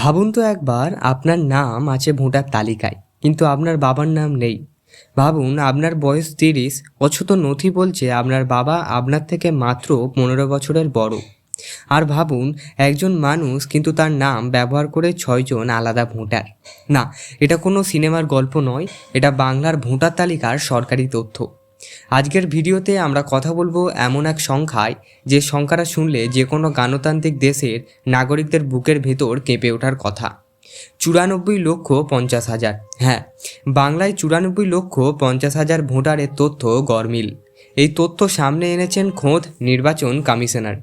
ভাবুন তো একবার আপনার নাম আছে ভোটার তালিকায়, কিন্তু আপনার বাবার নাম নেই। ভাবুন আপনার বয়স 30, অথচ নথি বলছে আপনার বাবা আপনার থেকে মাত্র 15 বছরের বড়। আর ভাবুন একজন মানুষ কিন্তু তার নাম ব্যবহার করে 6জন আলাদা ভোটার। না, এটা কোনো সিনেমার গল্প নয়, এটা বাংলার ভোটার তালিকার সরকারি তথ্য। আজকের ভিডিওতে আমরা কথা বলবো এমন এক সংখ্যায়, যে সংখ্যাটা শুনলে যে কোনো গণতান্ত্রিক দেশের নাগরিকদের বুকের ভেতর কেঁপে ওঠার কথা। 94,50,000। হ্যাঁ, বাংলায় 94,50,000 ভোটারের তথ্য গরমিল। এই তথ্য সামনে এনেছেন খোদ নির্বাচন কমিশনার।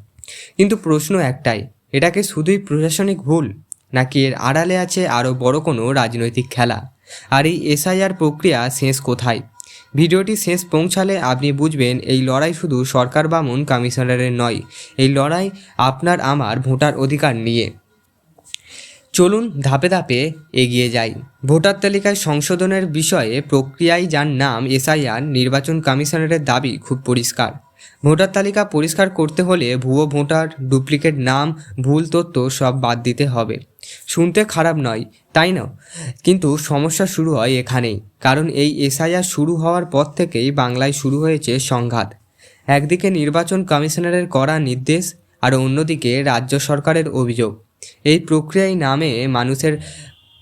কিন্তু প্রশ্ন একটাই, এটাকে শুধুই প্রশাসনিক ভুল, নাকি এর আড়ালে আছে আরও বড় কোনো রাজনৈতিক খেলা? আর এই এসআইআর প্রক্রিয়া শেষ কোথায়? ভিডিওটি শেষ পৌঁছালে আপনি বুঝবেন এই লড়াই শুধু সরকার বামুন কমিশনারের নয়, এই লড়াই আপনার আমার ভোটার অধিকার নিয়ে। চলুন ধাপে ধাপে এগিয়ে যাই। ভোটার তালিকায় সংশোধনের বিষয়ে প্রক্রিয়ায় যার নাম এসআইআর, নির্বাচন কমিশনারের দাবি খুব পরিষ্কার। ভোটার তালিকা পরিষ্কার করতে হলে ভুয়ো ভোটার, ডুপ্লিকেট নাম, ভুল তথ্য সব বাদ দিতে হবে। শুনতে খারাপ নয়, তাই না? কিন্তু সমস্যা শুরু হয় এখানেই, কারণ এই এসআইআর শুরু হওয়ার পর থেকেই বাংলায় শুরু হয়েছে সংঘাত। একদিকে নির্বাচন কমিশনারের কড়া নির্দেশ, আর অন্যদিকে রাজ্য সরকারের অভিযোগ এই প্রক্রিয়ায় নামে মানুষের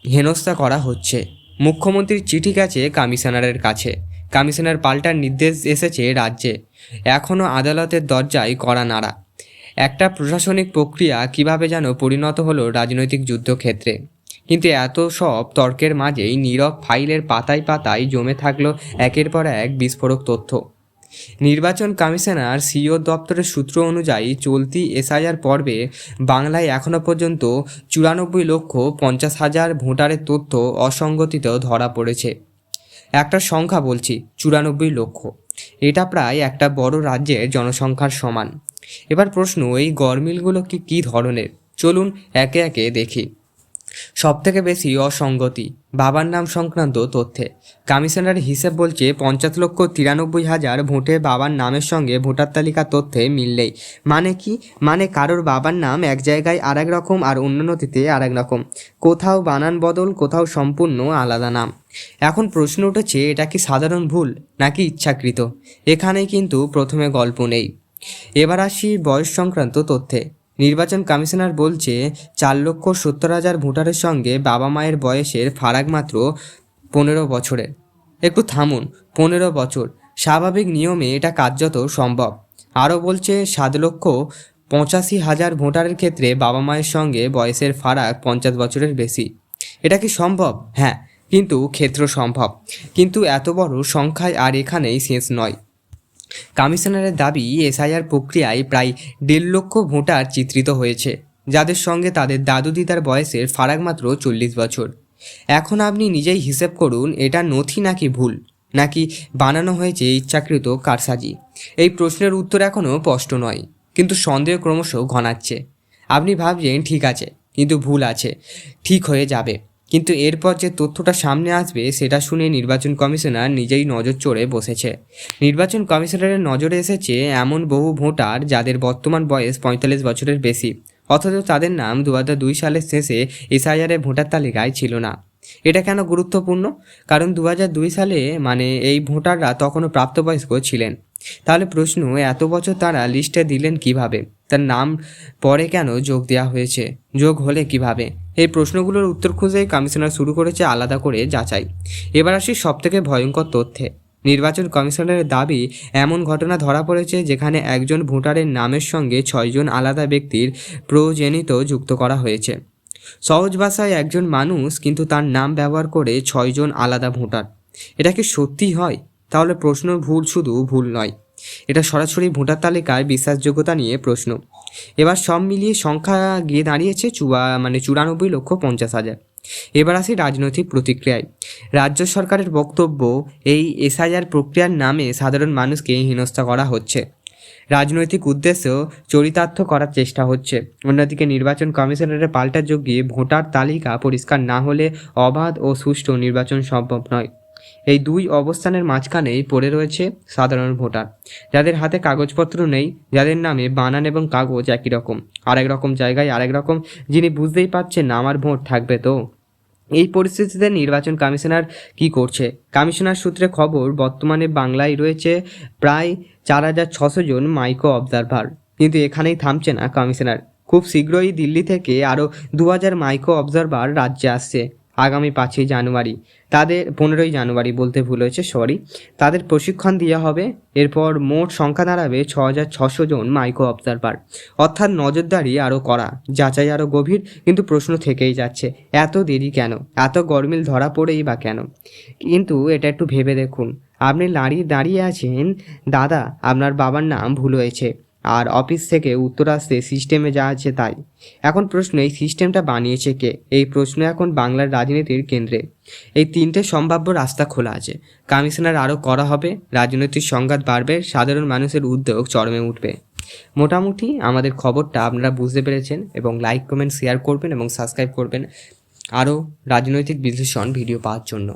হেনস্থা করা হচ্ছে। মুখ্যমন্ত্রীর চিঠি গেছে কমিশনারের কাছে, কমিশনার পাল্টার নির্দেশ এসেছে রাজ্যে। এখনও আদালতের দরজায় কড়া নাড়া। একটা প্রশাসনিক প্রক্রিয়া কিভাবে যেন পরিণত হলো রাজনৈতিক যুদ্ধক্ষেত্রে। কিন্তু এত সব তর্কের মাঝেই নীরব ফাইলের পাতায় পাতায় জমে থাকলো একের পর এক বিস্ফোরক তথ্য। নির্বাচন কমিশনার সিইও দপ্তরের সূত্র অনুযায়ী চলতি এসআইআর পর্বে বাংলায় এখনও পর্যন্ত 94,50,000 ভোটারের তথ্য অসংগঠিত ধরা পড়েছে। একটা সংখ্যা বলছি, 94 লক্ষ। এটা প্রায় একটা বড় রাজ্যের জনসংখ্যার সমান। এবার প্রশ্ন, এই গরমিলগুলো কী ধরনের? চলুন একে একে দেখি। সবথেকে বেশি অসঙ্গতি বাবার নাম সংক্রান্ত তথ্যে। কমিশনার হিসেব বলছে 50,93,000 ভোটে বাবার নামের সঙ্গে ভোটার তালিকা তথ্যে মিল নেই। মানে কি? মানে কারোর বাবার নাম এক জায়গায় আর এক রকম, আর অন্য নথিতে আর এক রকম। কোথাও বানান বদল, কোথাও সম্পূর্ণ আলাদা নাম। এখন প্রশ্ন উঠেছে, এটা কি সাধারণ ভুল নাকি ইচ্ছাকৃত? এখানেই কিন্তু প্রথমে গল্প নেই। এবার আসি বয়স সংক্রান্ত তথ্যে। নির্বাচন কমিশনার বলছে 4,70,000 ভোটারের সঙ্গে বাবা মায়ের বয়সের ফারাক মাত্র 15 বছরের। একটু থামুন, 15 বছর? স্বাভাবিক নিয়মে এটা কার্যত সম্ভব। আরও বলছে 7,85,000 ভোটারের ক্ষেত্রে বাবা মায়ের সঙ্গে বয়সের ফারাক 50 বছরের বেশি। এটা কি সম্ভব? হ্যাঁ, কিন্তু ক্ষেত্র সম্ভব। কিন্তু এত বড় সংখ্যায় আর এখানেই শেষ নয়। কমিশনারের দাবি, এসআইআর প্রক্রিয়ায় প্রায় 1.5 লক্ষ ভোটার চিত্রিত হয়েছে, যাদের সঙ্গে তাদের দাদু দিদার বয়সের ফারাক মাত্র 40 বছর। এখন আপনি নিজেই হিসেব করুন, এটা নথি নাকি ভুল, নাকি বানানো হয়েছে ইচ্ছাকৃত কারসাজি? এই প্রশ্নের উত্তর এখনও স্পষ্ট নয়, কিন্তু সন্দেহ ক্রমশ ঘনাচ্ছে। আপনি ভাবছেন ঠিক আছে, কিন্তু ভুল আছে, ঠিক হয়ে যাবে। কিন্তু এরপর যে তথ্যটা সামনে আসবে সেটা শুনে নির্বাচন কমিশনার নিজেই নজর চড়ে বসেছে। নির্বাচন কমিশনারের নজরে এসেছে এমন বহু ভোটার যাদের বর্তমান বয়স 45 বছরের বেশি, অথচ তাদের নাম 2002 সালের শেষে এসআইআরের ভোটার তালিকায় ছিল না। এটা কেন গুরুত্বপূর্ণ? কারণ 2002 সালে মানে এই ভোটাররা তখনও প্রাপ্তবয়স্ক ছিলেন। তাহলে প্রশ্ন, এত বছর তারা লিস্টে দিলেন কিভাবে? তার নাম পরে কেন যোগ দেওয়া হয়েছে? যোগ হলে কিভাবে? এই প্রশ্নগুলোর উত্তর খুঁজেই কমিশনার শুরু করেছে আলাদা করে যাচাই। এবার আসি সবথেকে ভয়ঙ্কর তথ্যে। নির্বাচন কমিশনারের দাবি, এমন ঘটনা ধরা পড়েছে যেখানে একজন ভোটারের নামের সঙ্গে 6জন আলাদা ব্যক্তির প্রজেনিত যুক্ত করা হয়েছে। সহজ ভাষায়, একজন মানুষ কিন্তু তার নাম ব্যবহার করে 6জন আলাদা ভোটার। এটা কি সত্যি হয়? তাহলে প্রশ্ন ভুল শুধু ভুল নয়, এটা সরাসরি ভোটার তালিকার বিশ্বাসযোগ্যতা নিয়ে প্রশ্ন। এবার সব মিলিয়ে সংখ্যা গিয়ে দাঁড়িয়েছে 94,50,000। এবার আসি রাজনৈতিক প্রতিক্রিয়ায়। রাজ্য সরকারের বক্তব্য, এই এসআইআর প্রক্রিয়ার নামে সাধারণ মানুষকে হেনস্থা করা হচ্ছে, রাজনৈতিক উদ্দেশ্য চরিতার্থ করার চেষ্টা হচ্ছে। অন্যদিকে নির্বাচন কমিশনারের পাল্টা যোগ দিয়ে ভোটার তালিকা পরিষ্কার না হলে অবাধ ও সুষ্ঠু নির্বাচন সম্ভব নয়। এই দুই অবস্থানের মাঝখানেই পড়ে রয়েছে সাধারণ ভোটার, যাদের হাতে কাগজপত্র নেই, যাদের নামে বানান এবং কাগজ একই রকম, আরেক রকম জায়গায় আরেক রকম, যিনি বুঝতেই পারছেন না আমার ভোট থাকবে তো। এই পরিস্থিতিতে নির্বাচন কমিশনার কি করছে? কমিশনার সূত্রে খবর, বর্তমানে বাংলায় রয়েছে প্রায় 4,600 জন মাইক্রো অবজারভার। কিন্তু এখানেই থামছে না কমিশনার। খুব শীঘ্রই দিল্লি থেকে আরও 2,000 মাইক্রো অবজারভার রাজ্যে আসছে আগামী 5ই জানুয়ারি। তাদের 15ই জানুয়ারি বলতে ভুল হয়েছে, সরি। তাদের প্রশিক্ষণ দেওয়া হবে। এরপর মোট সংখ্যা দাঁড়াবে 6,600 জন মাইক্রো অবজারভার। অর্থাৎ নজরদারি আরও কড়া, যাচাই আরও গভীর। কিন্তু প্রশ্ন থেকেই যাচ্ছে, এত দেরি কেন? এত গরমিল ধরা পড়েই বা কেন? কিন্তু এটা একটু ভেবে দেখুন। আপনি দাঁড়িয়ে আছেন, দাদা আপনার বাবার নাম ভুল হয়েছে, আর অফিস থেকে উত্তর আসতে সিস্টেমে যা আছে তাই। এখন প্রশ্ন, এই সিস্টেমটা বানিয়েছে কে? এই প্রশ্ন এখন বাংলার রাজনীতির কেন্দ্রে। এই তিনটে সম্ভাব্য রাস্তা খোলা আছে। কমিশনার আরও করা হবে, রাজনৈতিক সংঘাত বাড়বে, সাধারণ মানুষের উদ্যোগ চরমে উঠবে। মোটামুটি আমাদের খবরটা আপনারা বুঝতে পেরেছেন, এবং লাইক কমেন্ট শেয়ার করবেন এবং সাবস্ক্রাইব করবেন আরও রাজনৈতিক বিশ্লেষণ ভিডিও পাওয়ার জন্য।